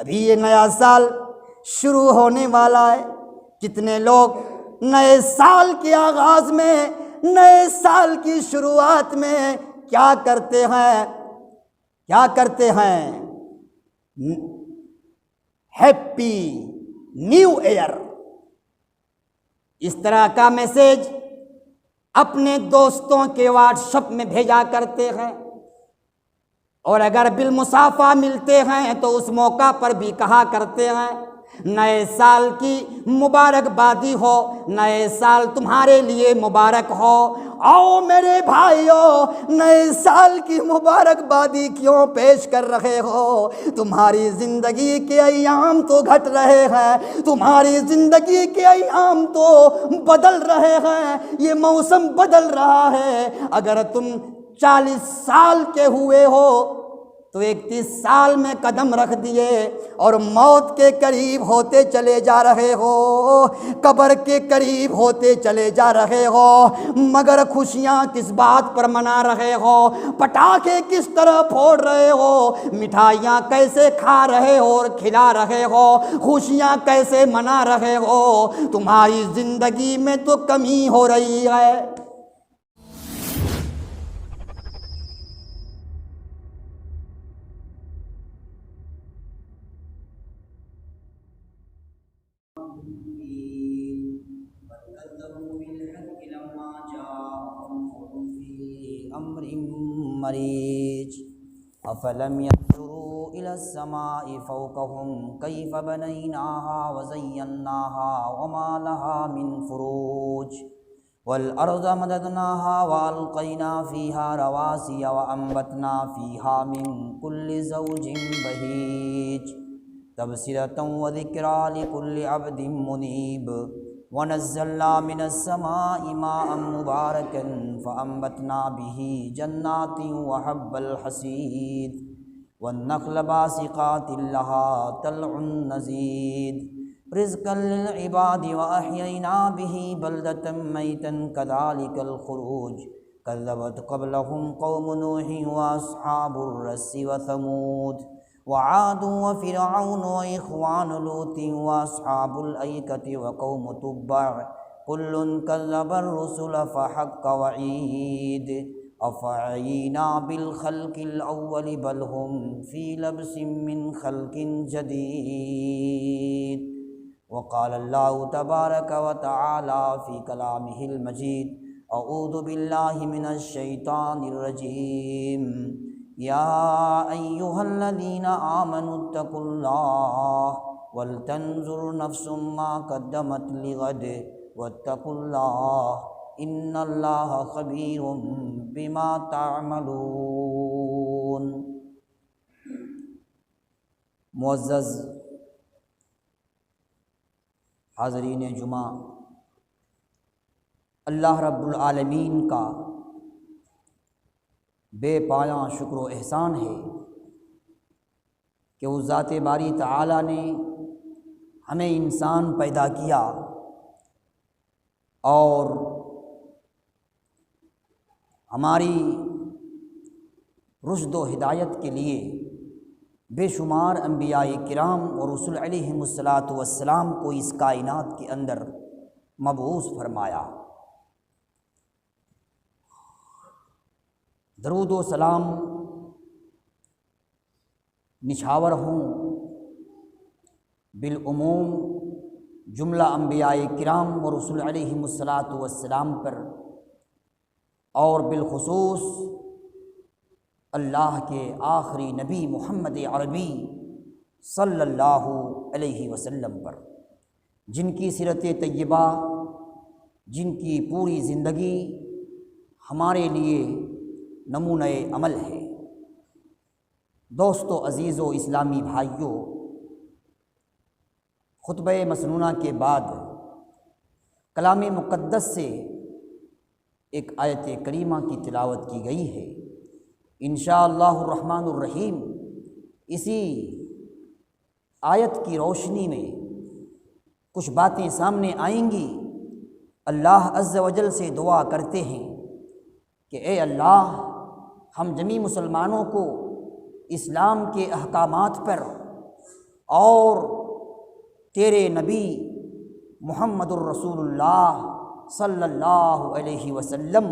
ابھی یہ نیا سال شروع ہونے والا ہے۔ کتنے لوگ نئے سال کے آغاز میں، نئے سال کی شروعات میں کیا کرتے ہیں؟ کیا کرتے ہیں؟ ہیپی نیو ایئر، اس طرح کا میسیج اپنے دوستوں کے واٹس ایپ میں بھیجا کرتے ہیں، اور اگر بالمصافحہ ملتے ہیں تو اس موقع پر بھی کہا کرتے ہیں نئے سال کی مبارکبادی ہو، نئے سال تمہارے لیے مبارک ہو۔ آؤ میرے بھائیو، نئے سال کی مبارکبادی کیوں پیش کر رہے ہو؟ تمہاری زندگی کے ایام تو گھٹ رہے ہیں، تمہاری زندگی کے ایام تو بدل رہے ہیں، یہ موسم بدل رہا ہے۔ اگر تم 40 سال کے ہوئے ہو تو 31 سال میں قدم رکھ دیے اور موت کے قریب ہوتے چلے جا رہے ہو، قبر کے قریب ہوتے چلے جا رہے ہو، مگر خوشیاں کس بات پر منا رہے ہو؟ پٹاخے کس طرح پھوڑ رہے ہو؟ مٹھائیاں کیسے کھا رہے ہو اور کھلا رہے ہو؟ خوشیاں کیسے منا رہے ہو؟ تمہاری زندگی میں تو کمی ہو رہی ہے۔ امر مریج افلم ينظروا الى السماء فوقهم كيف بنيناها وزيناها وما لها من فروج والارض مددناها والقينا فيها رواسي وانبتنا فيها من كل زوج بهيج تبصرة وذكرى لكل عبد منيب ونزلنا من السماء ماء مباركا فأنبتنا به جنات وحب الحصيد والنخل باسقات لها طلع نضيد رزقا للعباد وأحيينا به بلدة ميتا كذلك الخروج كذبت قبلهم قوم نوح وأصحاب الرس وثمود وعاد وفرعون وإخوان لوط وأصحاب الأيكة وقوم تبع كل كذب الرسل فحق وعيد أفعينا بالخلق الأول بل هم في لبس من خلق جديد وقال الله تبارك وتعالى في كلامه المجيد أعوذ بالله من الشيطان الرجيم يا أيها الذين آمنوا اتقوا الله ولتنظر نفس ما قدمت لغد واتقوا الله إن الله خبير بما تعملون۔ معزز حاضرین جمعہ، اللہ رب العالمین کا بے پایاں شکر و احسان ہے کہ اس ذات باری تعالیٰ نے ہمیں انسان پیدا کیا اور ہماری رشد و ہدایت کے لیے بے شمار انبیاء کرام اور رسول علیہم الصلاۃ والسلام کو اس کائنات کے اندر مبعوث فرمایا۔ درود و سلام نچھاور ہوں بالعموم جملہ انبیاء کرام و رسول علیہم الصلاۃ والسلام پر، اور بالخصوص اللہ کے آخری نبی محمد عربی صلی اللہ علیہ وسلم پر، جن کی سیرت طیبہ، جن کی پوری زندگی ہمارے لیے نمونہ عمل ہے۔ دوستو عزیز و اسلامی بھائیوں، خطبہ مسنونہ کے بعد کلام مقدس سے ایک آیت کریمہ کی تلاوت کی گئی ہے۔ انشاءاللہ الرحمن الرحیم اسی آیت کی روشنی میں کچھ باتیں سامنے آئیں گی۔ اللہ عز و جل سے دعا کرتے ہیں کہ اے اللہ، ہم جمیع مسلمانوں کو اسلام کے احکامات پر اور تیرے نبی محمد الرسول اللہ صلی اللہ علیہ وسلم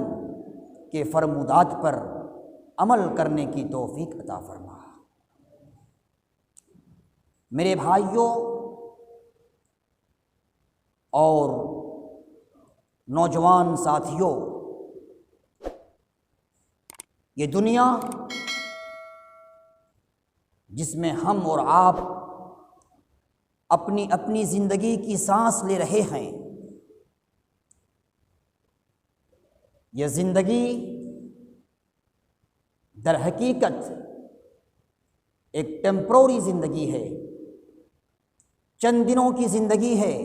کے فرمودات پر عمل کرنے کی توفیق عطا فرما۔ میرے بھائیوں اور نوجوان ساتھیوں، یہ دنیا جس میں ہم اور آپ اپنی اپنی زندگی کی سانس لے رہے ہیں، یہ زندگی در حقیقت ایک ٹیمپروری زندگی ہے، چند دنوں کی زندگی ہے۔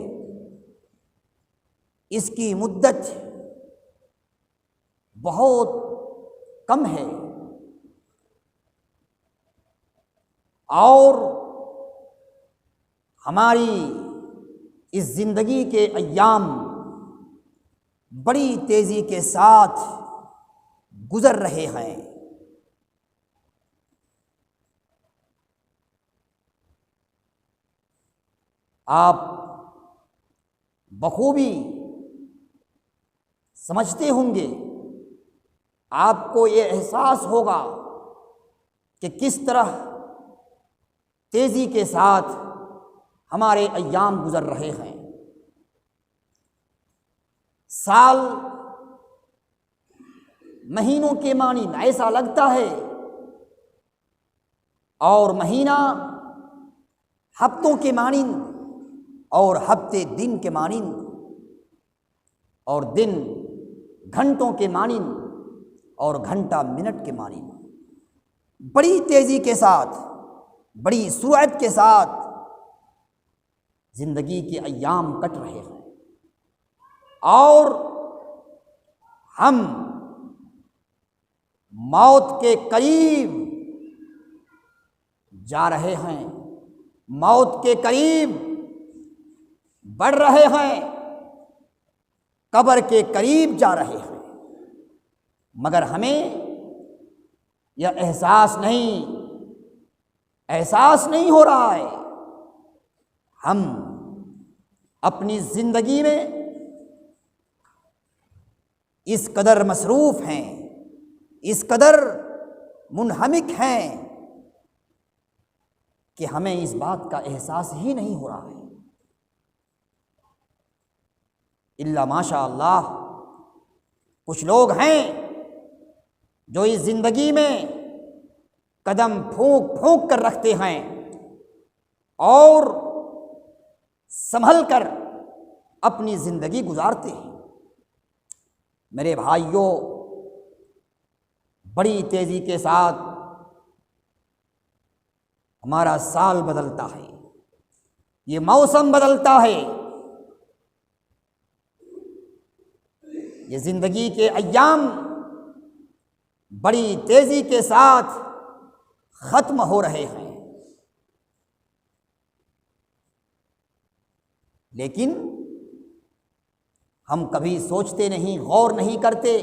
اس کی مدت بہت کم ہے، اور ہماری اس زندگی کے ایام بڑی تیزی کے ساتھ گزر رہے ہیں۔ آپ بخوبی سمجھتے ہوں گے، آپ کو یہ احساس ہوگا کہ کس طرح تیزی کے ساتھ ہمارے ایام گزر رہے ہیں۔ سال مہینوں کے مانند ایسا لگتا ہے، اور مہینہ ہفتوں کے مانند، اور ہفتے دن کے مانند، اور دن گھنٹوں کے مانند، اور گھنٹہ منٹ کے مانند بڑی تیزی کے ساتھ، بڑی سرعت کے ساتھ زندگی کے ایام کٹ رہے ہیں، اور ہم موت کے قریب جا رہے ہیں، موت کے قریب بڑھ رہے ہیں، قبر کے قریب جا رہے ہیں، مگر ہمیں یہ احساس نہیں ہو رہا ہے۔ ہم اپنی زندگی میں اس قدر مصروف ہیں، اس قدر منہمک ہیں کہ ہمیں اس بات کا احساس ہی نہیں ہو رہا ہے۔ الا ماشاء اللہ، کچھ لوگ ہیں جو اس زندگی میں قدم پھونک پھونک کر رکھتے ہیں اور سنبھل کر اپنی زندگی گزارتے ہیں۔ میرے بھائیوں، بڑی تیزی کے ساتھ ہمارا سال بدلتا ہے، یہ موسم بدلتا ہے، یہ زندگی کے ایام بڑی تیزی کے ساتھ ختم ہو رہے ہیں، لیکن ہم کبھی سوچتے نہیں، غور نہیں کرتے،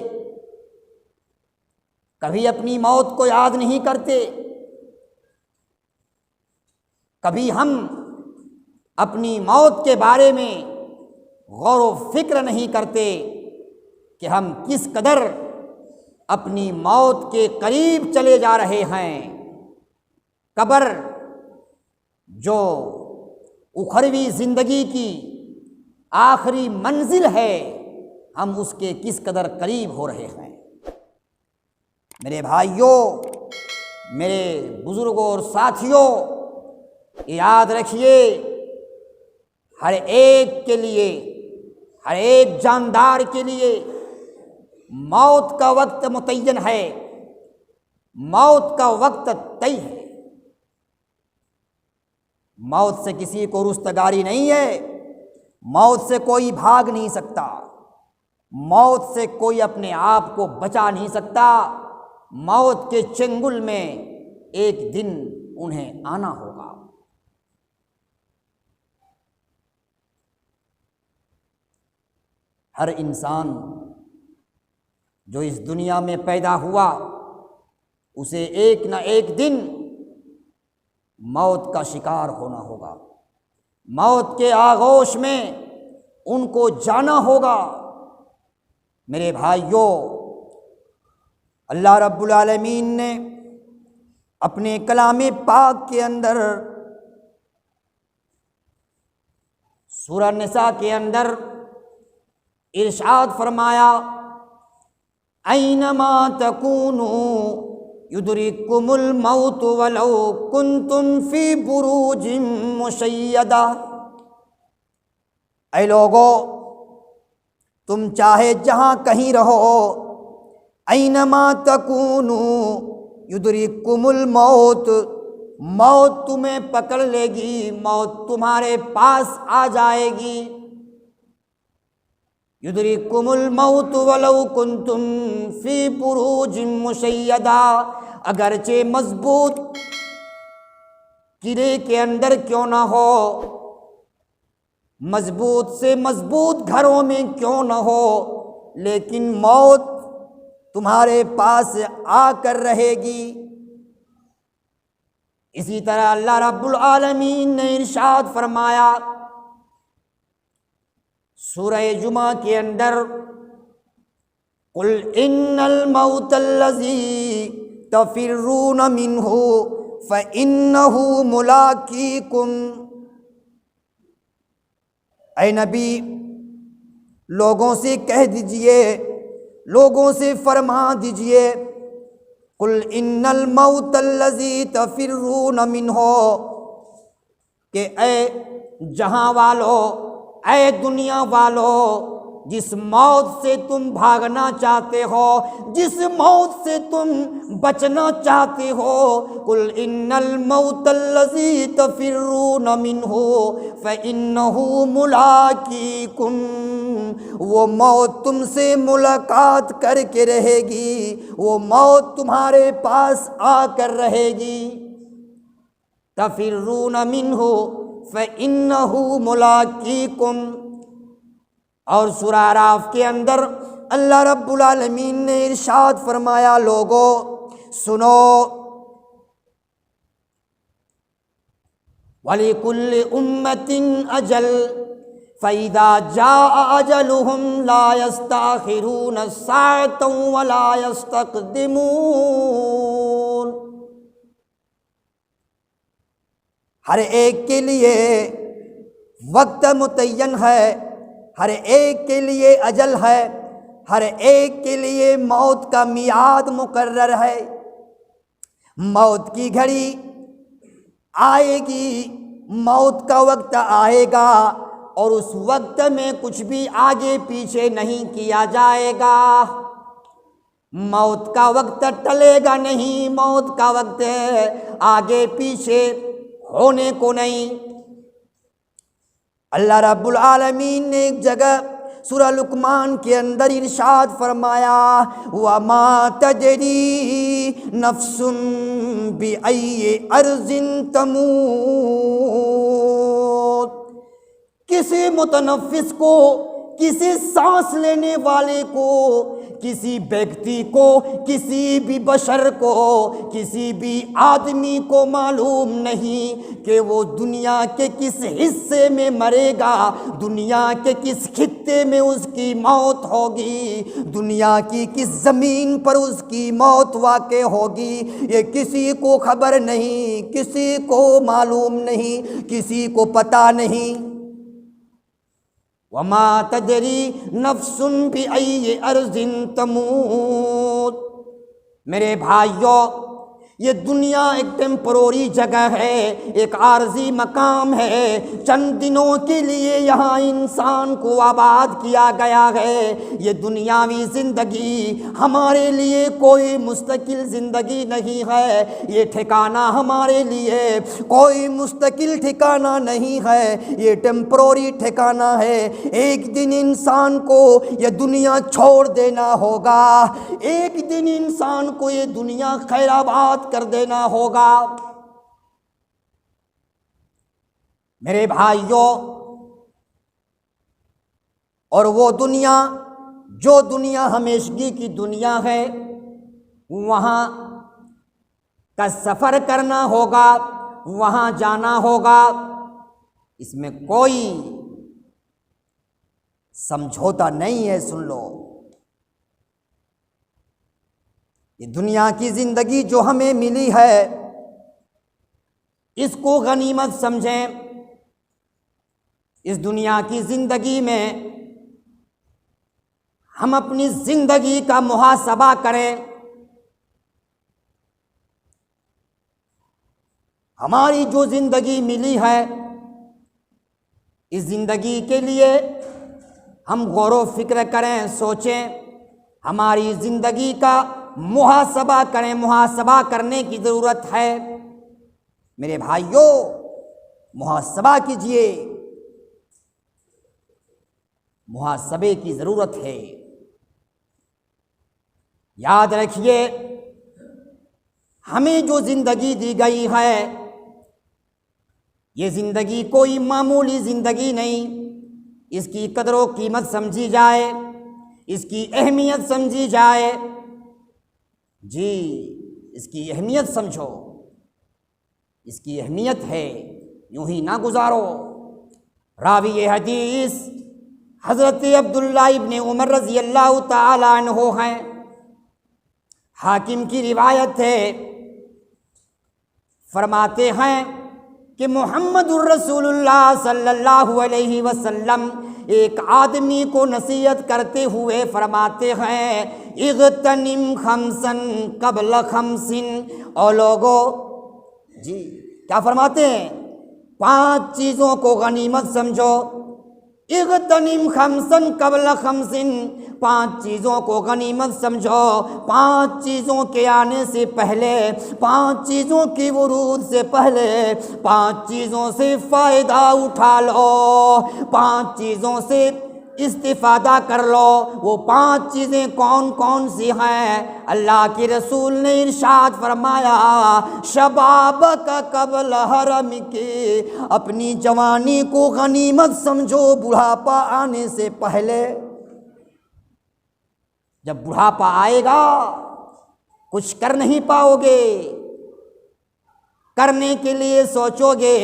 کبھی اپنی موت کو یاد نہیں کرتے، کبھی ہم اپنی موت کے بارے میں غور و فکر نہیں کرتے کہ ہم کس قدر اپنی موت کے قریب چلے جا رہے ہیں۔ قبر جو اخروی زندگی کی آخری منزل ہے، ہم اس کے کس قدر قریب ہو رہے ہیں۔ میرے بھائیوں، میرے بزرگوں اور ساتھیوں، یاد رکھیے، ہر ایک کے لیے، ہر ایک جاندار کے لیے موت کا وقت متعین ہے، موت کا وقت طے ہے۔ موت سے کسی کو رستگاری نہیں ہے، موت سے کوئی بھاگ نہیں سکتا، موت سے کوئی اپنے آپ کو بچا نہیں سکتا، موت کے چنگل میں ایک دن انہیں آنا ہوگا۔ ہر انسان جو اس دنیا میں پیدا ہوا، اسے ایک نہ ایک دن موت کا شکار ہونا ہوگا، موت کے آغوش میں ان کو جانا ہوگا۔ میرے بھائیوں، اللہ رب العالمین نے اپنے کلام پاک کے اندر سورہ نساء کے اندر ارشاد فرمایا، اینما تکونوا یدرککم الموت ولو کنتم فی بروج مشیدہ۔ اے لوگو، تم چاہے جہاں کہیں رہو، اینما تکونوا یدرککم الموت، موت تمہیں پکڑ لے گی، موت تمہارے پاس آ جائے گی۔ یدرککم الموت ولو کنتم فی بروج مشیدہ، اگرچہ مضبوط قلعے کے اندر کیوں نہ ہو، مضبوط سے مضبوط گھروں میں کیوں نہ ہو، لیکن موت تمہارے پاس آ کر رہے گی۔ اسی طرح اللہ رب العالمین نے ارشاد فرمایا سورہ جمعہ کے اندر، قل ان الموت الذی تفرون منہ فانہ ملاقیکم۔ اے نبی، لوگوں سے کہہ دیجئے، لوگوں سے فرما دیجئے، قل ان الموت الذی تفرون منہ، کہ اے جہاں والو، اے دنیا والو، جس موت سے تم بھاگنا چاہتے ہو، جس موت سے تم بچنا چاہتے ہو، قل ان الموت الذی تفرون منہ فانہ ملاقیکم، وہ موت تم سے ملاقات کر کے رہے گی، وہ موت تمہارے پاس آ کر رہے گی۔ تفرون منہ فانہ ملاقیکم۔ اور سورہ اعراف کے اندر اللہ رب العالمین نے ارشاد فرمایا، لوگو سنو، وَلِكُلِّ أُمَّةٍ أَجَلٌ فَإِذَا جَاءَ أَجَلُهُمْ لَا يَسْتَأْخِرُونَ سَاعَةً وَلَا يَسْتَقْدِمُونَ۔ ہر ایک کے لیے وقت متعین ہے، ہر ایک کے لیے اجل ہے، ہر ایک کے لیے موت کا میعاد مقرر ہے۔ موت کی گھڑی آئے گی، موت کا وقت آئے گا، اور اس وقت میں کچھ بھی آگے پیچھے نہیں کیا جائے گا۔ موت کا وقت ٹلے گا نہیں، موت کا وقت آگے پیچھے ہونے کو نہیں۔ اللہ رب العالمین نے ایک جگہ سورہ لقمان کے اندر ارشاد فرمایا، وَمَا تَدْرِي نَفْسٌ بِأَيِّ أَرْضٍ تَمُوتُ۔ کسی متنفس کو، کسی سانس لینے والے کو، کسی ویکتی کو، کسی بھی بشر کو، کسی بھی آدمی کو معلوم نہیں کہ وہ دنیا کے کس حصے میں مرے گا، دنیا کے کس خطے میں اس کی موت ہوگی، دنیا کی کس زمین پر اس کی موت واقع ہوگی، یہ کسی کو خبر نہیں، کسی کو معلوم نہیں، کسی کو پتہ نہیں۔ وَمَا تَدْرِي نَفْسٌ بِأَيِّ أَرْضٍ تَمُوتُ۔ میرے بھائیوں، یہ دنیا ایک ٹیمپروری جگہ ہے، ایک عارضی مقام ہے، چند دنوں کے لیے یہاں انسان کو آباد کیا گیا ہے۔ یہ دنیاوی زندگی ہمارے لیے کوئی مستقل زندگی نہیں ہے، یہ ٹھکانہ ہمارے لیے کوئی مستقل ٹھکانہ نہیں ہے، یہ ٹیمپروری ٹھکانہ ہے۔ ایک دن انسان کو یہ دنیا چھوڑ دینا ہوگا، ایک دن انسان کو یہ دنیا خیر آباد کر دینا ہوگا۔ میرے بھائیوں، اور وہ دنیا، جو دنیا ہمیشگی کی دنیا ہے، وہاں کا سفر کرنا ہوگا، وہاں جانا ہوگا، اس میں کوئی سمجھوتا نہیں ہے۔ سن لو، یہ دنیا کی زندگی جو ہمیں ملی ہے اس کو غنیمت سمجھیں۔ اس دنیا کی زندگی میں ہم اپنی زندگی کا محاسبہ کریں۔ ہماری جو زندگی ملی ہے اس زندگی کے لیے ہم غور و فکر کریں، سوچیں، ہماری زندگی کا محاسبہ کریں۔ محاسبہ کرنے کی ضرورت ہے میرے بھائیوں، محاسبہ کیجئے، محاسبے کی ضرورت ہے۔ یاد رکھیے، ہمیں جو زندگی دی گئی ہے یہ زندگی کوئی معمولی زندگی نہیں، اس کی قدر و قیمت سمجھی جائے، اس کی اہمیت سمجھی جائے۔ جی، اس کی اہمیت سمجھو، اس کی اہمیت ہے، یوں ہی نہ گزارو۔ راوی حدیث حضرت عبداللہ ابن عمر رضی اللہ تعالی عنہ ہیں، حاکم کی روایت ہے، فرماتے ہیں کہ محمد الرسول اللہ صلی اللہ علیہ وسلم ایک آدمی کو نصیحت کرتے ہوئے فرماتے ہیں، اغتنم خمسن قبل خمسن۔ اور لوگو، جی کیا فرماتے ہیں؟ 5 چیزوں کو غنیمت سمجھو۔ اغتنم خمسن قبل خمسن، 5 چیزوں کو غنیمت سمجھو، 5 چیزوں کے آنے سے پہلے، 5 چیزوں کی ورود سے پہلے 5 چیزوں سے فائدہ اٹھا لو، 5 چیزوں سے استفادہ کر لو۔ وہ 5 چیزیں کون کون سی ہیں؟ اللہ کے رسول نے ارشاد فرمایا، شبابک قبل حرمک، اپنی جوانی کو غنیمت سمجھو بڑھاپا آنے سے پہلے۔ جب بڑھاپا آئے گا کچھ کر نہیں پاؤ گے، کرنے کے لیے سوچو گے،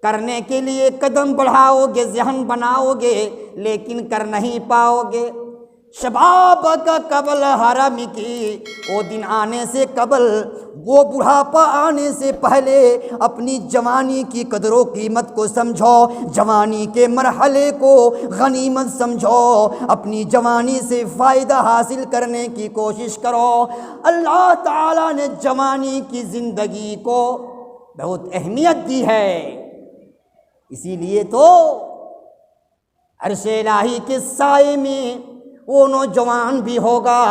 کرنے کے لیے قدم بڑھاؤ گے، ذہن بناؤ گے، لیکن کر نہیں پاؤ گے۔ شبابک قبل حرمک، وہ دن آنے سے قبل، وہ بڑھاپا آنے سے پہلے اپنی جوانی کی قدر و قیمت کو سمجھو، جوانی کے مرحلے کو غنیمت سمجھو، اپنی جوانی سے فائدہ حاصل کرنے کی کوشش کرو۔ اللہ تعالیٰ نے جوانی کی زندگی کو بہت اہمیت دی ہے، اسی لیے تو عرش الہی کے سائے میں وہ نوجوان بھی ہوگا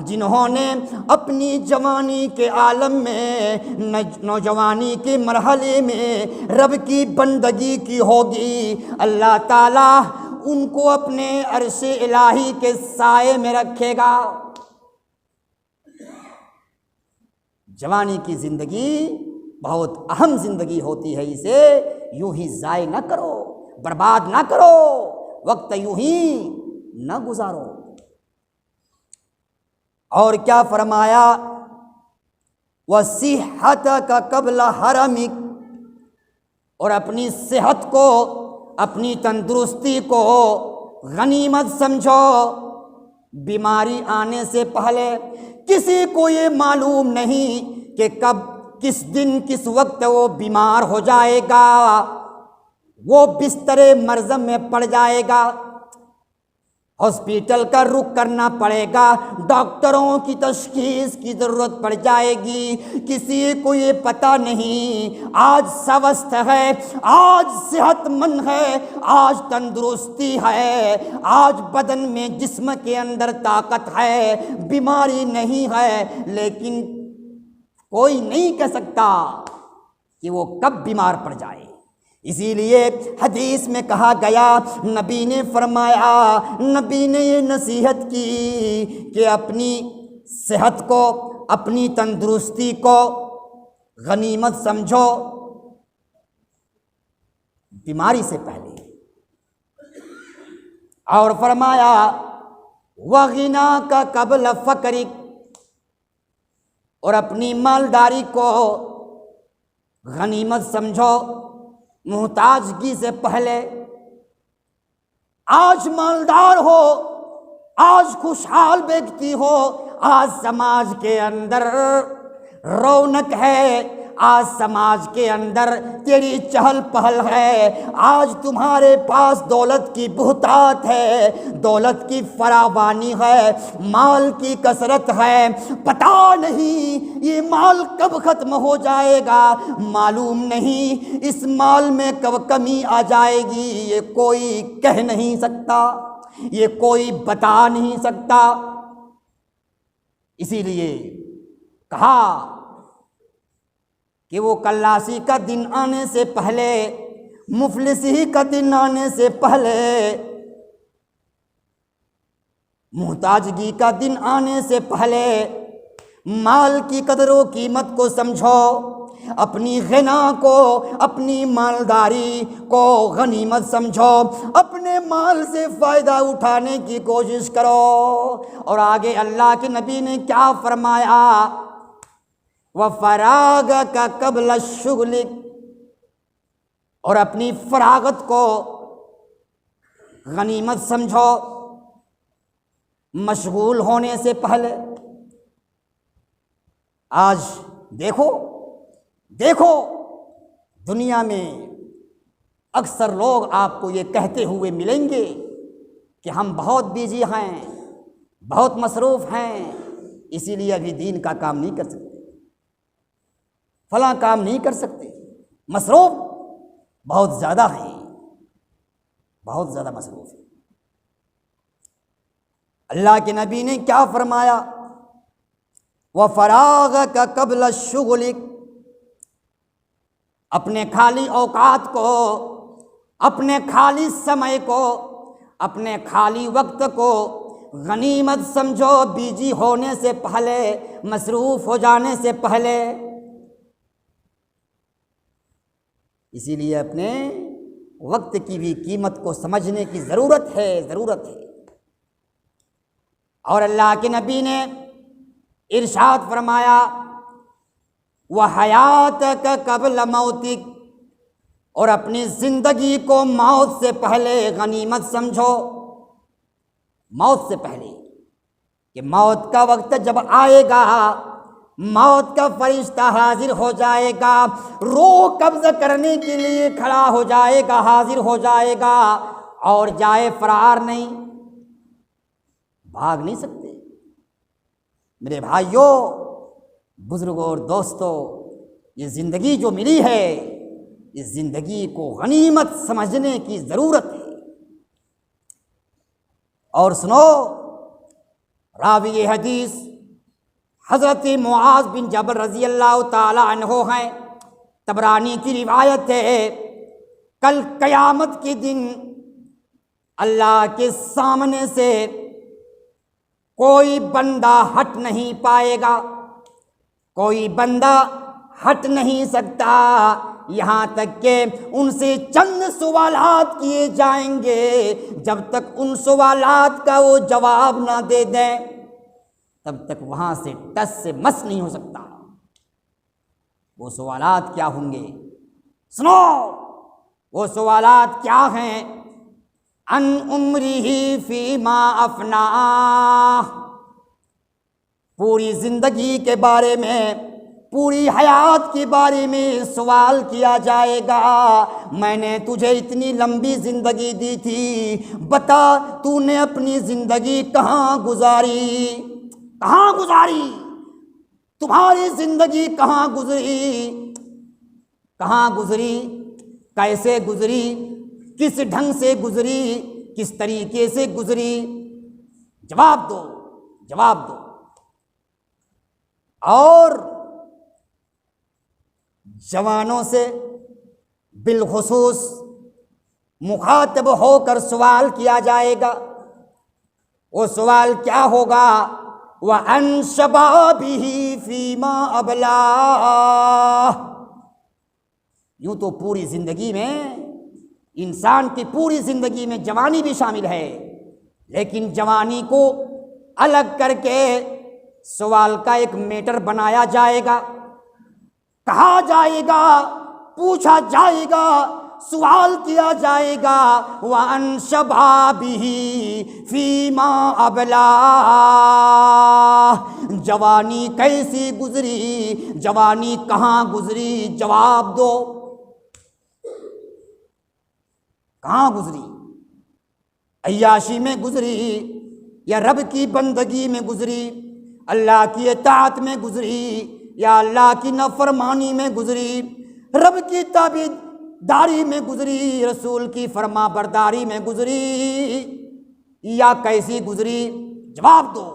جنہوں نے اپنی جوانی کے عالم میں، نوجوانی کے مرحلے میں رب کی بندگی کی ہوگی، اللہ تعالیٰ ان کو اپنے عرش الہی کے سائے میں رکھے گا۔ جوانی کی زندگی بہت اہم زندگی ہوتی ہے، اسے یوں ہی ضائع نہ کرو، برباد نہ کرو، وقت یوں ہی نہ گزارو۔ اور کیا فرمایا؟ وَصِحَّتَكَ قَبْلَ حَرَمِكَ، اور اپنی صحت کو، اپنی تندرستی کو غنیمت سمجھو، بیماری آنے سے پہلے کسی کو یہ معلوم نہیں کہ کب، کس دن، کس وقت وہ بیمار ہو جائے گا، وہ بستر مرض میں پڑ جائے گا، ہاسپیٹل کا رخ کرنا پڑے گا، ڈاکٹروں کی تشخیص کی ضرورت پڑ جائے گی، کسی کو یہ پتہ نہیں آج سوستھ ہے، آج صحت مند ہے، آج تندرستی ہے، آج بدن میں، جسم کے اندر طاقت ہے، بیماری نہیں ہے، لیکن کوئی نہیں کہہ سکتا کہ وہ کب بیمار پڑ جائے۔ اسی لیے حدیث میں کہا گیا، نبی نے فرمایا، نبی نے یہ نصیحت کی کہ اپنی صحت کو، اپنی تندرستی کو غنیمت سمجھو بیماری سے پہلے، اور فرمایا وَغِنَاكَ قَبْلَ فَقْرِكَ، اور اپنی مالداری کو غنیمت سمجھو محتاجگی سے پہلے۔ آج مالدار ہو، آج خوشحال ویکتی ہو، آج سماج کے اندر رونق ہے، آج سماج کے اندر تیری چہل پہل ہے، آج تمہارے پاس دولت کی بہتات ہے، دولت کی فراوانی ہے، مال کی کثرت ہے، پتہ نہیں یہ مال کب ختم ہو جائے گا، معلوم نہیں اس مال میں کب کمی آ جائے گی، یہ کوئی کہہ نہیں سکتا، یہ کوئی بتا نہیں سکتا۔ اسی لیے کہا کہ وہ کلاسی کا دن آنے سے پہلے، مفلسی کا دن آنے سے پہلے، محتاجگی کا دن آنے سے پہلے مال کی قدر و قیمت کو سمجھو، اپنی غنا کو، اپنی مالداری کو غنیمت سمجھو، اپنے مال سے فائدہ اٹھانے کی کوشش کرو۔ اور آگے اللہ کے نبی نے کیا فرمایا؟ وَفَرَاغَكَ قَبْلَ الشُّغْلِ، اور اپنی فراغت کو غنیمت سمجھو مشغول ہونے سے پہلے۔ آج دیکھو دنیا میں اکثر لوگ آپ کو یہ کہتے ہوئے ملیں گے کہ ہم بہت بیزی ہیں، بہت مصروف ہیں، اسی لیے ابھی دین کا کام نہیں کر سکتے، فلاں کام نہیں کر سکتے، مصروف بہت زیادہ ہیں، بہت زیادہ مصروف ہیں۔ اللہ کے نبی نے کیا فرمایا؟ وَفَرَاغَكَ قَبْلَ الشُّغْلِ، اپنے خالی اوقات کو، اپنے خالی سمے کو، اپنے خالی وقت کو غنیمت سمجھو، بیجی ہونے سے پہلے، مصروف ہو جانے سے پہلے۔ اسی لیے اپنے وقت کی بھی قیمت کو سمجھنے کی ضرورت ہے۔ اور اللہ کے نبی نے ارشاد فرمایا وَحَيَاتَكَ قَبْلَ مَوْتِكَ، اور اپنی زندگی کو موت سے پہلے غنیمت سمجھو، موت سے پہلے، کہ موت کا وقت جب آئے گا، موت کا فرشتہ حاضر ہو جائے گا، روح قبض کرنے کے لیے کھڑا ہو جائے گا، حاضر ہو جائے گا، اور جائے فرار نہیں، بھاگ نہیں سکتے۔ میرے بھائیوں، بزرگوں اور دوستوں، یہ زندگی جو ملی ہے، اس زندگی کو غنیمت سمجھنے کی ضرورت ہے۔ اور سنو، راوی حدیث حضرت معاذ بن جبل رضی اللہ تعالی عنہ ہیں، طبرانی کی روایت ہے، کل قیامت کے دن اللہ کے سامنے سے کوئی بندہ ہٹ نہیں پائے گا، کوئی بندہ ہٹ نہیں سکتا، یہاں تک کہ ان سے چند سوالات کیے جائیں گے، جب تک ان سوالات کا وہ جواب نہ دے دیں تب تک وہاں سے ٹس سے مس نہیں ہو سکتا۔ وہ سوالات کیا ہوں گے؟ سنو، وہ سوالات کیا ہیں؟ ان عمرہ فیما افناہ، پوری زندگی کے بارے میں، پوری حیات کے بارے میں سوال کیا جائے گا۔ میں نے تجھے اتنی لمبی زندگی دی تھی، بتا تو نے اپنی زندگی کہاں گزاری؟ کہاں گزاری؟ تمہاری زندگی کہاں گزری؟ کہاں گزری؟ کیسے گزری؟ کس ڈھنگ سے گزری؟ کس طریقے سے گزری؟ جواب دو، جواب دو۔ اور جوانوں سے بالخصوص مخاطب ہو کر سوال کیا جائے گا۔ وہ سوال کیا ہوگا؟ وَعَنْ شَبَابِهِ فِيمَا أَبْلَاهُ۔ یوں تو پوری زندگی میں، انسان کی پوری زندگی میں جوانی بھی شامل ہے، لیکن جوانی کو الگ کر کے سوال کا ایک میٹر بنایا جائے گا۔ کہا جائے گا، پوچھا جائے گا، سوال کیا جائے گا وَعَنْ شَبَابِهِ فِيمَا أَبْلَاهُ، جوانی کیسی گزری، جوانی کہاں گزری، جواب دو، کہاں گزری؟ عیاشی میں گزری یا رب کی بندگی میں گزری، اللہ کی اطاعت میں گزری یا اللہ کی نافرمانی میں گزری، رب کی تابعداری میں گزری، رسول کی فرما برداری میں گزری، یا کیسی گزری؟ جواب دو۔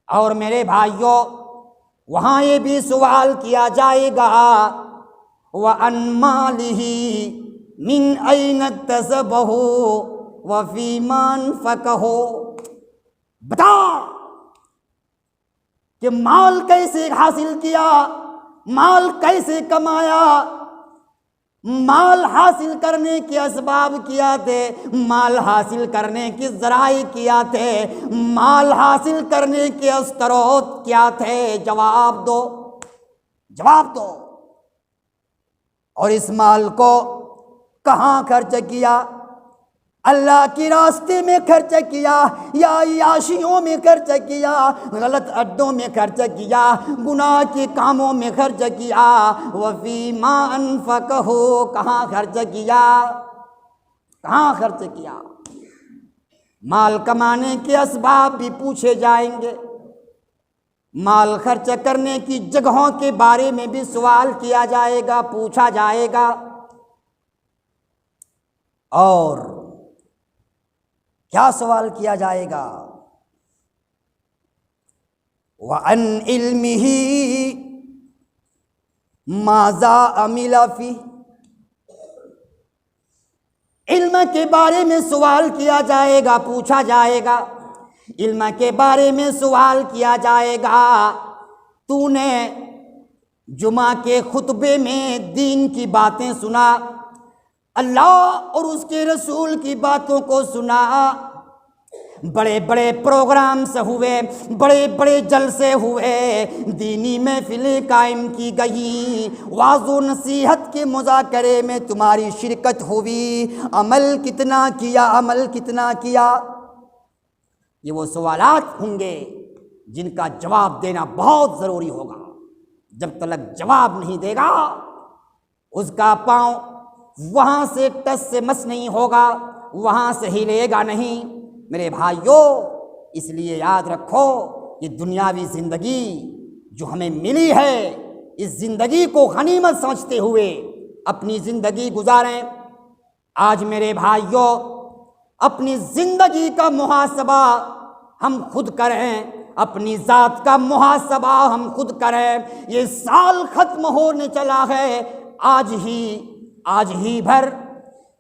اور میرے بھائیوں، وہاں یہ بھی سوال کیا جائے گا وَعَنْ مَالِهِ مِنْ أَيْنَ اكْتَسَبَهُ وَفِيمَا أَنْفَقَهُ، بتا کہ مال کیسے حاصل کیا، مال کیسے کمایا، مال حاصل کرنے کے اسباب کیا تھے، مال حاصل کرنے کے ذرائع کیا تھے، مال حاصل کرنے کے اسطروت کیا تھے؟ جواب دو، جواب دو۔ اور اس مال کو کہاں خرچ کیا؟ اللہ کے راستے میں خرچ کیا یا عیاشیوں میں خرچ کیا، غلط اڈوں میں خرچ کیا، گناہ کے کاموں میں خرچ کیا؟ وَفِيمَا أَنْفَقَهُ، کہاں خرچ کیا، کہاں خرچ کیا؟ مال کمانے کے اسباب بھی پوچھے جائیں گے، مال خرچ کرنے کی جگہوں کے بارے میں بھی سوال کیا جائے گا، پوچھا جائے گا۔ اور کیا سوال کیا جائے گا؟ وَعَنْ عِلْمِهِ مَاذَا عَمِلَ فِيهِ، علم کے بارے میں سوال کیا جائے گا، پوچھا جائے گا، علم کے بارے میں سوال کیا جائے گا۔ تو نے جمعہ کے خطبے میں دین کی باتیں سنا، اللہ اور اس کے رسول کی باتوں کو سنا، بڑے بڑے پروگرامز ہوئے، بڑے بڑے جلسے ہوئے، دینی محفلیں قائم کی گئی، وعظ و نصیحت کے مذاکرے میں تمہاری شرکت ہوئی، عمل کتنا کیا، عمل کتنا کیا؟ یہ وہ سوالات ہوں گے جن کا جواب دینا بہت ضروری ہوگا۔ جب تک جواب نہیں دے گا، اس کا پاؤں وہاں سے ٹس سے مس نہیں ہوگا، وہاں سے ہلے گا نہیں۔ میرے بھائیوں، اس لیے یاد رکھو، یہ دنیاوی زندگی جو ہمیں ملی ہے، اس زندگی کو غنیمت سمجھتے ہوئے اپنی زندگی گزاریں۔ آج میرے بھائیوں، اپنی زندگی کا محاسبہ ہم خود کریں، اپنی ذات کا محاسبہ ہم خود کریں۔ یہ سال ختم ہونے چلا ہے، آج ہی بھر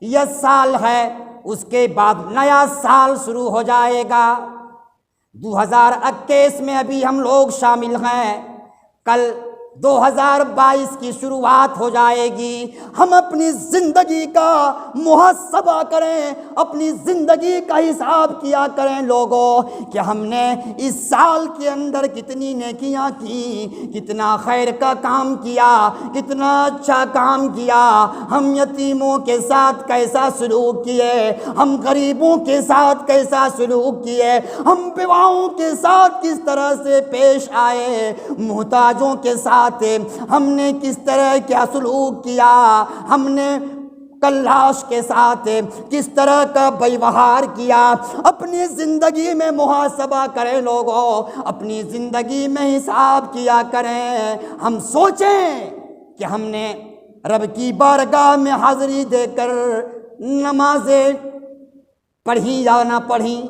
یہ سال ہے، اس کے بعد نیا سال شروع ہو جائے گا۔ 2021 میں ابھی ہم لوگ شامل ہیں، کل 2022 کی شروعات ہو جائے گی۔ ہم اپنی زندگی کا محاسبہ کریں، اپنی زندگی کا حساب کیا کریں لوگوں، کہ ہم نے اس سال کے اندر کتنی نیکیاں کی، کتنا خیر کا کام کیا، کتنا اچھا کام کیا، ہم یتیموں کے ساتھ کیسا سلوک کیے، ہم غریبوں کے ساتھ کیسا سلوک کیے، ہم بیواؤں کے ساتھ کس طرح سے پیش آئے، محتاجوں کے ساتھ ہم نے کس طرح کیا سلوک کیا، ہم نے کلاش کے ساتھ کس طرح کا بیوہار کیا۔ اپنی زندگی میں محاسبہ کریں لوگوں، اپنی زندگی میں حساب کیا کریں۔ ہم سوچیں کہ ہم نے رب کی بارگاہ میں حاضری دے کر نمازیں پڑھی یا نہ پڑھی،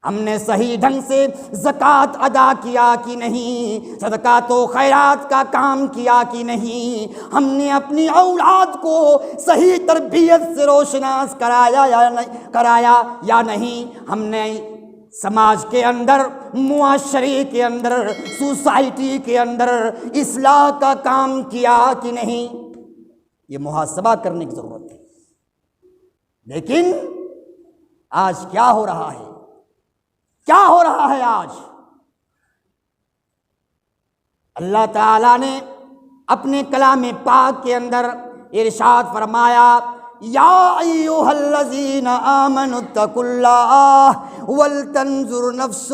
ہم نے صحیح ڈھنگ سے زکوٰۃ ادا کیا کہ نہیں، صدقات و خیرات کا کام کیا کہ نہیں، ہم نے اپنی اولاد کو صحیح تربیت سے روشناس کرایا یا نہیں، ہم نے سماج کے اندر، معاشرے کے اندر، سوسائٹی کے اندر اصلاح کا کام کیا کہ نہیں۔ یہ محاسبہ کرنے کی ضرورت ہے۔ لیکن آج کیا ہو رہا ہے؟ کیا ہو رہا ہے آج؟ اللہ تعالیٰ نے اپنے کلام پاک کے اندر ارشاد فرمایا، یا ایھا الذین آمنوا اتقوا اللہ ولتنظر نفس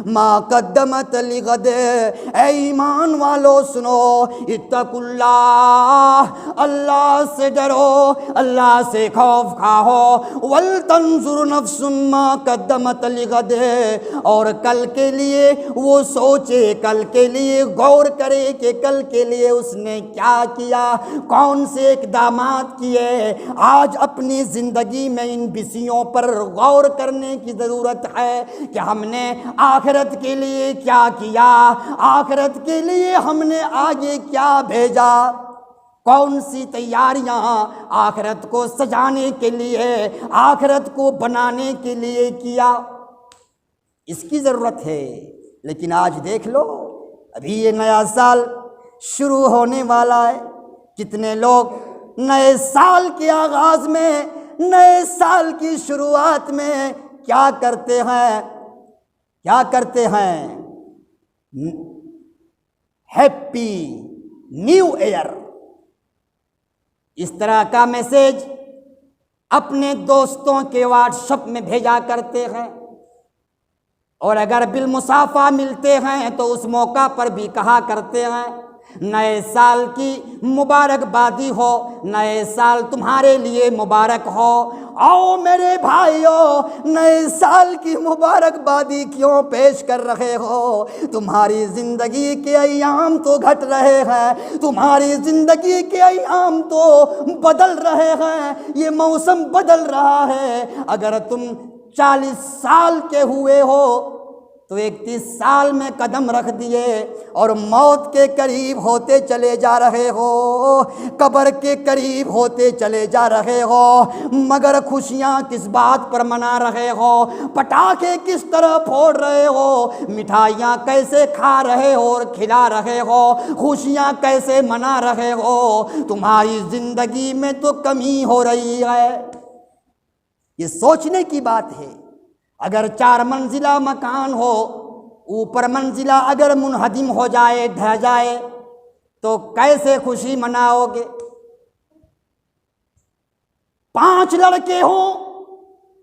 ما قدمت لغد، اے ایمان والو سنو، اتقوا اللہ، اللہ سے ڈرو، اللہ سے خوف کھاؤ، ولتنظر نفس ما قدمت لغد، اور کل کے لیے وہ سوچے، کل کے لیے غور کرے کہ کل کے لیے اس نے کیا کیا، کون سے اقدامات کیے۔ آج اپنی زندگی میں ان بسیوں پر غور کرنے کی ضرورت ہے کہ ہم نے آخرت کے لیے کیا کیا، آخرت کے لیے ہم نے آگے کیا بھیجا، کون سی تیاریاں آخرت کو سجانے کے لیے، آخرت کو بنانے کے لیے کیا، اس کی ضرورت ہے۔ لیکن آج دیکھ لو، ابھی یہ نیا سال شروع ہونے والا ہے، کتنے لوگ نئے سال کے آغاز میں، نئے سال کی شروعات میں کیا کرتے ہیں، کیا کرتے ہیں؟ ہیپی نیو ایئر، اس طرح کا میسج اپنے دوستوں کے واٹس ایپ میں بھیجا کرتے ہیں، اور اگر بالمصافحہ ملتے ہیں تو اس موقع پر بھی کہا کرتے ہیں، نئے سال کی مبارکبادی ہو، نئے سال تمہارے لیے مبارک ہو۔ آؤ میرے بھائیو، نئے سال کی مبارکبادی کیوں پیش کر رہے ہو؟ تمہاری زندگی کے ایام تو گھٹ رہے ہیں، تمہاری زندگی کے ایام تو بدل رہے ہیں، یہ موسم بدل رہا ہے۔ اگر تم 40 سال کے ہوئے ہو تو 31 سال میں قدم رکھ دیے اور موت کے قریب ہوتے چلے جا رہے ہو، قبر کے قریب ہوتے چلے جا رہے ہو، مگر خوشیاں کس بات پر منا رہے ہو؟ پٹاخے کس طرح پھوڑ رہے ہو؟ مٹھائیاں کیسے کھا رہے ہو اور کھلا رہے ہو؟ خوشیاں کیسے منا رہے ہو؟ تمہاری زندگی میں تو کمی ہو رہی ہے۔ یہ سوچنے کی بات ہے۔ اگر 4 منزلہ مکان ہو، اوپر منزلہ اگر منہدم ہو جائے، ڈھہ جائے، تو کیسے خوشی مناؤ گے؟ 5 لڑکے ہوں،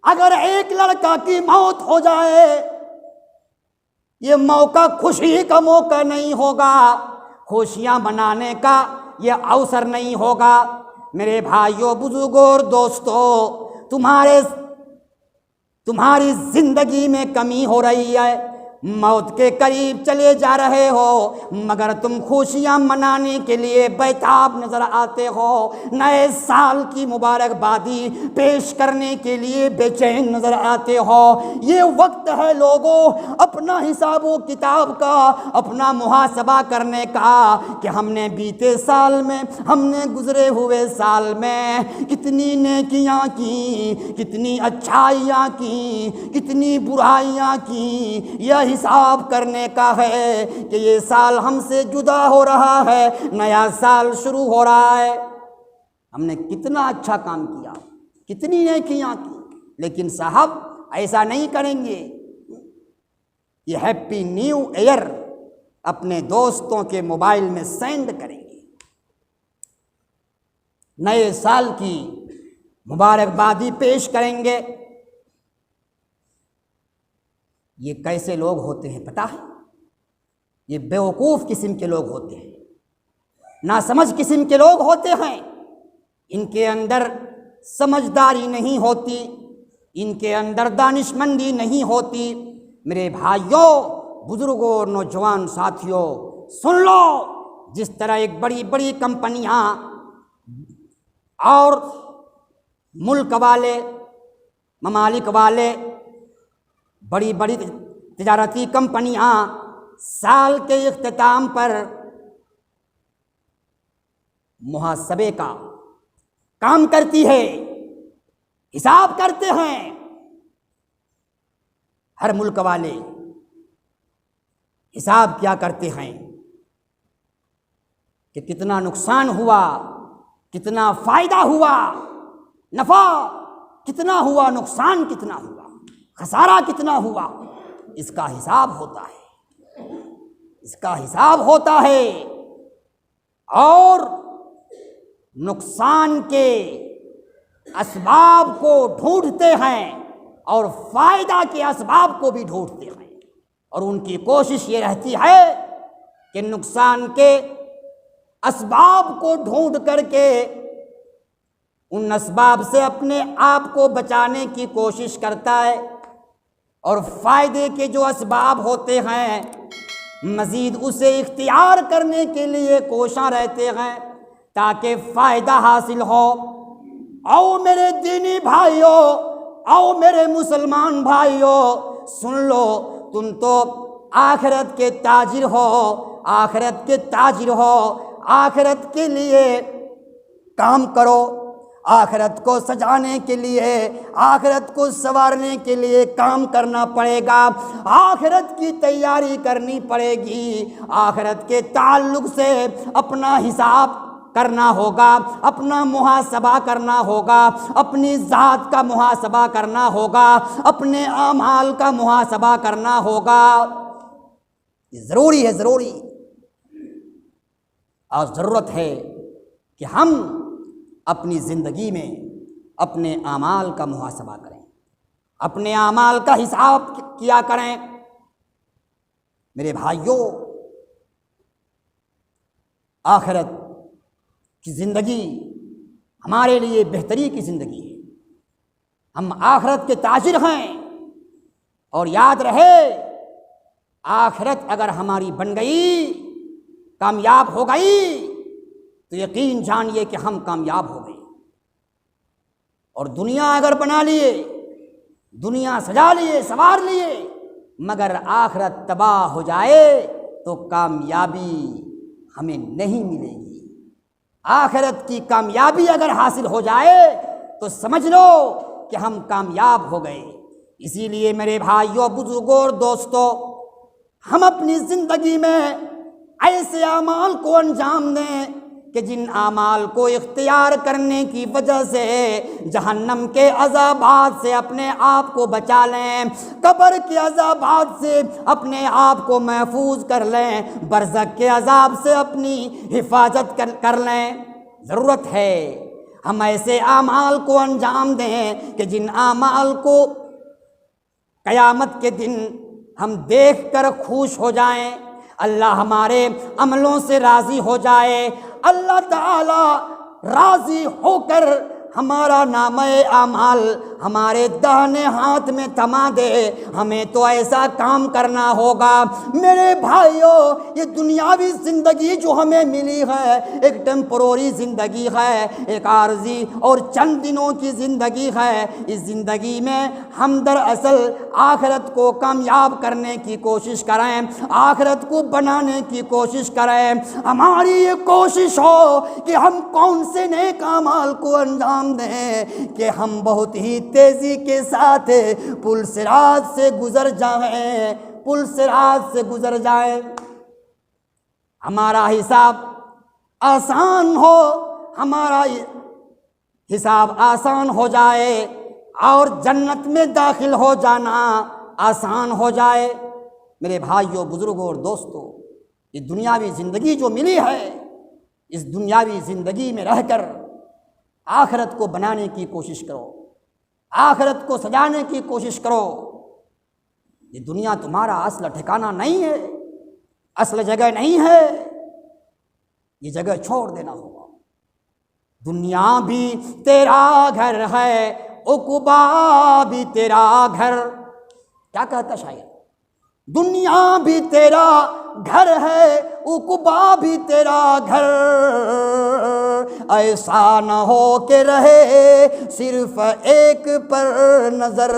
اگر ایک لڑکا کی موت ہو جائے، یہ موقع خوشی کا موقع نہیں ہوگا، خوشیاں منانے کا یہ اوسر نہیں ہوگا۔ میرے بھائیوں، بزرگوں اور دوستوں، تمہاری زندگی میں کمی ہو رہی ہے، موت کے قریب چلے جا رہے ہو، مگر تم خوشیاں منانے کے لیے بیتاب نظر آتے ہو، نئے سال کی مبارکبادی پیش کرنے کے لیے بے چین نظر آتے ہو۔ یہ وقت ہے لوگوں، اپنا حساب و کتاب کا، اپنا محاسبہ کرنے کا کہ ہم نے بیتے سال میں، ہم نے گزرے ہوئے سال میں کتنی نیکیاں کی، کتنی اچھائیاں کی، کتنی برائیاں کی۔ یہ حساب کرنے کا ہے کہ یہ سال ہم سے جدا ہو رہا ہے، نیا سال شروع ہو رہا ہے، ہم نے کتنا اچھا کام کیا، کتنی نیکیاں کی، لیکن صاحب ایسا نہیں کریں گے۔ یہ ہیپی نیو ایئر اپنے دوستوں کے موبائل میں سینڈ کریں گے، نئے سال کی مبارکبادی پیش کریں گے۔ یہ کیسے لوگ ہوتے ہیں پتہ ہے؟ یہ بیوقوف قسم کے لوگ ہوتے ہیں، ناسمجھ قسم کے لوگ ہوتے ہیں۔ ان کے اندر سمجھداری نہیں ہوتی، ان کے اندر دانشمندی نہیں ہوتی۔ میرے بھائیوں، بزرگوں اور نوجوان ساتھیوں، سن لو، جس طرح ایک بڑی بڑی کمپنیاں اور ملک والے، ممالک والے، بڑی بڑی تجارتی کمپنیاں سال کے اختتام پر محاسبے کا کام کرتی ہے، حساب کرتے ہیں۔ ہر ملک والے حساب کیا کرتے ہیں کہ کتنا نقصان ہوا، کتنا فائدہ ہوا، نفع کتنا ہوا، نقصان کتنا ہوا، خسارہ کتنا ہوا۔ اس کا حساب ہوتا ہے، اس کا حساب ہوتا ہے۔ اور نقصان کے اسباب کو ڈھونڈتے ہیں اور فائدہ کے اسباب کو بھی ڈھونڈتے ہیں، اور ان کی کوشش یہ رہتی ہے کہ نقصان کے اسباب کو ڈھونڈ کر کے ان اسباب سے اپنے آپ کو بچانے کی کوشش کرتا ہے، اور فائدے کے جو اسباب ہوتے ہیں مزید اسے اختیار کرنے کے لیے کوشاں رہتے ہیں تاکہ فائدہ حاصل ہو۔ او میرے دینی بھائیوں، او میرے مسلمان بھائیوں، سن لو، تم تو آخرت کے تاجر ہو، آخرت کے تاجر ہو، آخرت کے لیے کام کرو، آخرت کو سجانے کے لیے، آخرت کو سنوارنے کے لیے کام کرنا پڑے گا، آخرت کی تیاری کرنی پڑے گی، آخرت کے تعلق سے اپنا حساب کرنا ہوگا، اپنا محاسبہ کرنا ہوگا، اپنی ذات کا محاسبہ کرنا ہوگا، اپنے اعمال کا محاسبہ کرنا ہوگا۔ یہ ضروری ہے، ضروری اور ضرورت ہے کہ ہم اپنی زندگی میں اپنے اعمال کا محاسبہ کریں، اپنے اعمال کا حساب کیا کریں۔ میرے بھائیوں، آخرت کی زندگی ہمارے لیے بہتری کی زندگی ہے، ہم آخرت کے تاجر ہیں، اور یاد رہے آخرت اگر ہماری بن گئی، کامیاب ہو گئی، تو یقین جانیے کہ ہم کامیاب ہو گئے، اور دنیا اگر بنا لیے، دنیا سجا لیے، سنوار لیے، مگر آخرت تباہ ہو جائے تو کامیابی ہمیں نہیں ملے گی۔ آخرت کی کامیابی اگر حاصل ہو جائے تو سمجھ لو کہ ہم کامیاب ہو گئے۔ اسی لیے میرے بھائیوں، بزرگوں اور دوستوں، ہم اپنی زندگی میں ایسے اعمال کو انجام دیں کہ جن اعمال کو اختیار کرنے کی وجہ سے جہنم کے عذابات سے اپنے آپ کو بچا لیں، قبر کے عذابات سے اپنے آپ کو محفوظ کر لیں، برزخ کے عذاب سے اپنی حفاظت کر لیں۔ ضرورت ہے ہم ایسے اعمال کو انجام دیں کہ جن اعمال کو قیامت کے دن ہم دیکھ کر خوش ہو جائیں، اللہ ہمارے عملوں سے راضی ہو جائے، اللہ تعالی راضی ہو کر ہمارا نامہ اعمال ہمارے داہنے ہاتھ میں تھما دے۔ ہمیں تو ایسا کام کرنا ہوگا۔ میرے بھائیوں، یہ دنیاوی زندگی جو ہمیں ملی ہے ایک ٹیمپروری زندگی ہے، ایک عارضی اور چند دنوں کی زندگی ہے۔ اس زندگی میں ہم دراصل آخرت کو کامیاب کرنے کی کوشش کریں، آخرت کو بنانے کی کوشش کریں۔ ہماری یہ کوشش ہو کہ ہم کون سے نیک اعمال کو انجام دیں کہ ہم بہت ہی تیزی کے ساتھ پل صراط سے گزر جائیں، پل صراط سے گزر جائیں، ہمارا حساب آسان ہو، ہمارا حساب آسان ہو جائے اور جنت میں داخل ہو جانا آسان ہو جائے۔ میرے بھائیوں، بزرگوں اور دوستوں، یہ دنیاوی زندگی جو ملی ہے، اس دنیاوی زندگی میں رہ کر آخرت کو بنانے کی کوشش کرو، آخرت کو سجانے کی کوشش کرو۔ یہ دنیا تمہارا اصل ٹھکانہ نہیں ہے، اصل جگہ نہیں ہے، یہ جگہ چھوڑ دینا ہوگا۔ دنیا بھی تیرا گھر ہے، عقبا بھی تیرا گھر۔ کیا کہتا شاعر؟ دنیا بھی تیرا گھر ہے، عقبا بھی تیرا گھر، ایسا نہ ہو کہ رہے صرف ایک پر نظر۔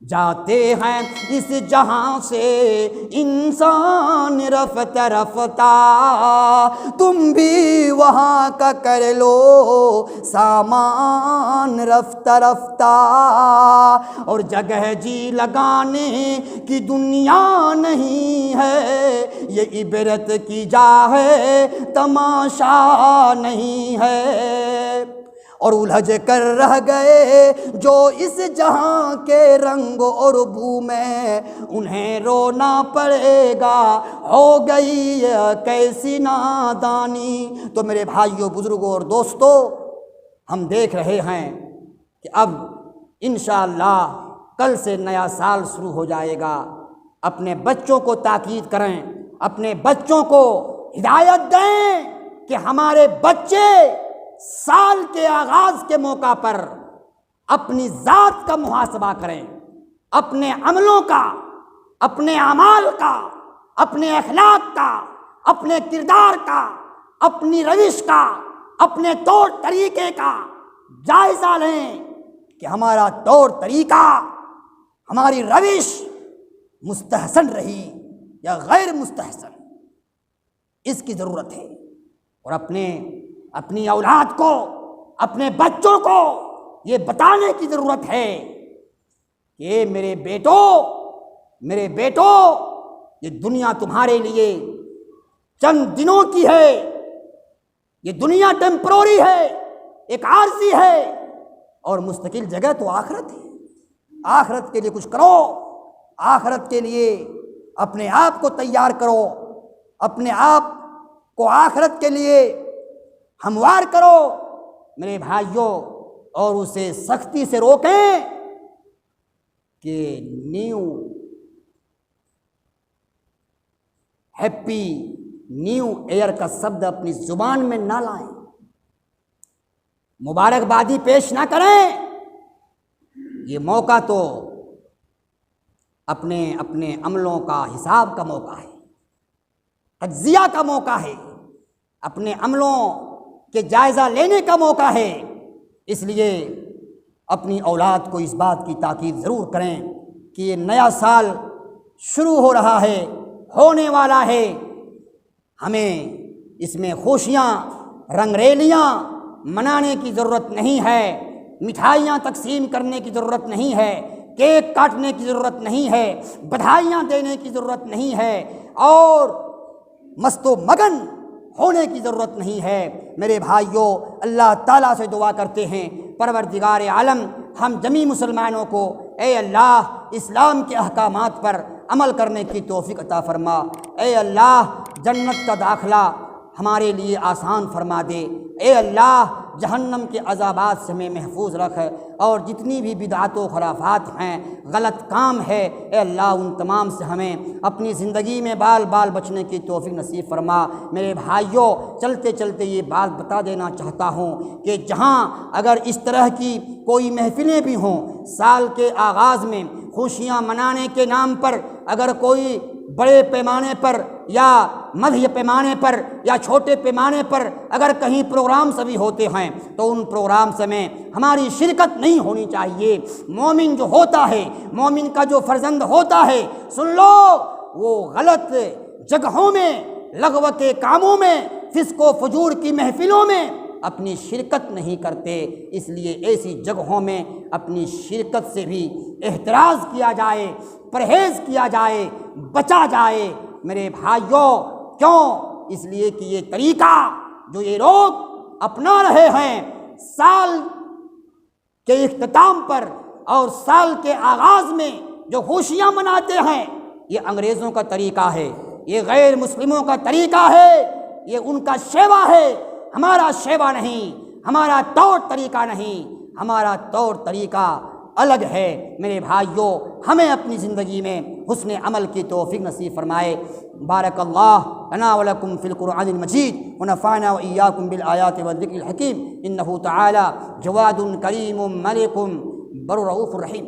جاتے ہیں اس جہاں سے انسان رفتہ رفتہ، تم بھی وہاں کا کر لو سامان رفتہ رفتہ۔ اور جگہ جی لگانے کی دنیا نہیں ہے، یہ عبرت کی جا ہے، تماشا نہیں ہے۔ اور الجھ کر رہ گئے جو اس جہاں کے رنگ اور بو میں، انہیں رونا پڑے گا ہو گئی کیسی نادانی۔ تو میرے بھائیوں، بزرگوں اور دوستو، ہم دیکھ رہے ہیں کہ اب انشاءاللہ کل سے نیا سال شروع ہو جائے گا۔ اپنے بچوں کو تاکید کریں، اپنے بچوں کو ہدایت دیں کہ ہمارے بچے سال کے آغاز کے موقع پر اپنی ذات کا محاسبہ کریں، اپنے عملوں کا، اپنے اعمال کا، اپنے اخلاق کا، اپنے کردار کا، اپنی روش کا، اپنے طور طریقے کا جائزہ لیں کہ ہمارا طور طریقہ، ہماری روش مستحسن رہی یا غیر مستحسن، اس کی ضرورت ہے۔ اور اپنی اولاد کو، اپنے بچوں کو یہ بتانے کی ضرورت ہے کہ میرے بیٹو، یہ دنیا تمہارے لیے چند دنوں کی ہے، یہ دنیا ٹیمپروری ہے، ایک عارضی ہے، اور مستقل جگہ تو آخرت ہے۔ آخرت کے لیے کچھ کرو، آخرت کے لیے اپنے آپ کو تیار کرو، اپنے آپ کو آخرت کے لیے ہموار کرو میرے بھائیوں، اور اسے سختی سے روکیں کہ ہیپی نیو ایئر کا شبد اپنی زبان میں نہ لائیں، مبارکبادی پیش نہ کریں۔ یہ موقع تو اپنے عملوں کا حساب کا موقع ہے، تجزیہ کا موقع ہے، اپنے عملوں کے جائزہ لینے کا موقع ہے۔ اس لیے اپنی اولاد کو اس بات کی تاکید ضرور کریں کہ یہ نیا سال شروع ہو رہا ہے، ہونے والا ہے، ہمیں اس میں خوشیاں، رنگ ریلیاں منانے کی ضرورت نہیں ہے، مٹھائیاں تقسیم کرنے کی ضرورت نہیں ہے، کیک کاٹنے کی ضرورت نہیں ہے، بدھائیاں دینے کی ضرورت نہیں ہے، اور مست و مگن ہونے کی ضرورت نہیں ہے۔ میرے بھائیوں، اللہ تعالیٰ سے دعا کرتے ہیں، پروردگار عالم ہم جمیع مسلمانوں کو اے اللہ اسلام کے احکامات پر عمل کرنے کی توفیق عطا فرما۔ اے اللہ جنت کا داخلہ ہمارے لیے آسان فرما دے۔ اے اللہ جہنم کے عذابات سے ہمیں محفوظ رکھ، اور جتنی بھی بدعات و خرافات ہیں، غلط کام ہے، اے اللہ ان تمام سے ہمیں اپنی زندگی میں بال بال بچنے کی توفیق نصیب فرما۔ میرے بھائیوں، چلتے چلتے یہ بات بتا دینا چاہتا ہوں کہ جہاں اگر اس طرح کی کوئی محفلیں بھی ہوں، سال کے آغاز میں خوشیاں منانے کے نام پر اگر کوئی بڑے پیمانے پر یا مدھیہ پیمانے پر یا چھوٹے پیمانے پر اگر کہیں پروگرامز بھی ہوتے ہیں، تو ان پروگرامز میں ہماری شرکت نہیں ہونی چاہیے۔ مومن جو ہوتا ہے، مومن کا جو فرزند ہوتا ہے، سن لو، وہ غلط جگہوں میں، لغو کے کاموں میں، فسق و فجور کی محفلوں میں اپنی شرکت نہیں کرتے۔ اس لیے ایسی جگہوں میں اپنی شرکت سے بھی احتراز کیا جائے، پرہیز کیا جائے، بچا جائے میرے بھائیوں۔ کیوں؟ اس لیے کہ یہ طریقہ جو یہ لوگ اپنا رہے ہیں سال کے اختتام پر اور سال کے آغاز میں جو خوشیاں مناتے ہیں، یہ انگریزوں کا طریقہ ہے، یہ غیر مسلموں کا طریقہ ہے، یہ ان کا شیوا ہے، ہمارا شیوا نہیں، ہمارا طور طریقہ نہیں، ہمارا طور طریقہ الگ ہے۔ میرے بھائیوں، ہمیں اپنی زندگی میں حسن عمل کی توفیق نصیب فرمائے۔ بارک اللہ لنا ولکم فی القرآن المجید ونفعنا وإیاکم بالآیات والذکر الحکیم، انہ تعالی جواد کریم ملک بر رؤوف رحیم۔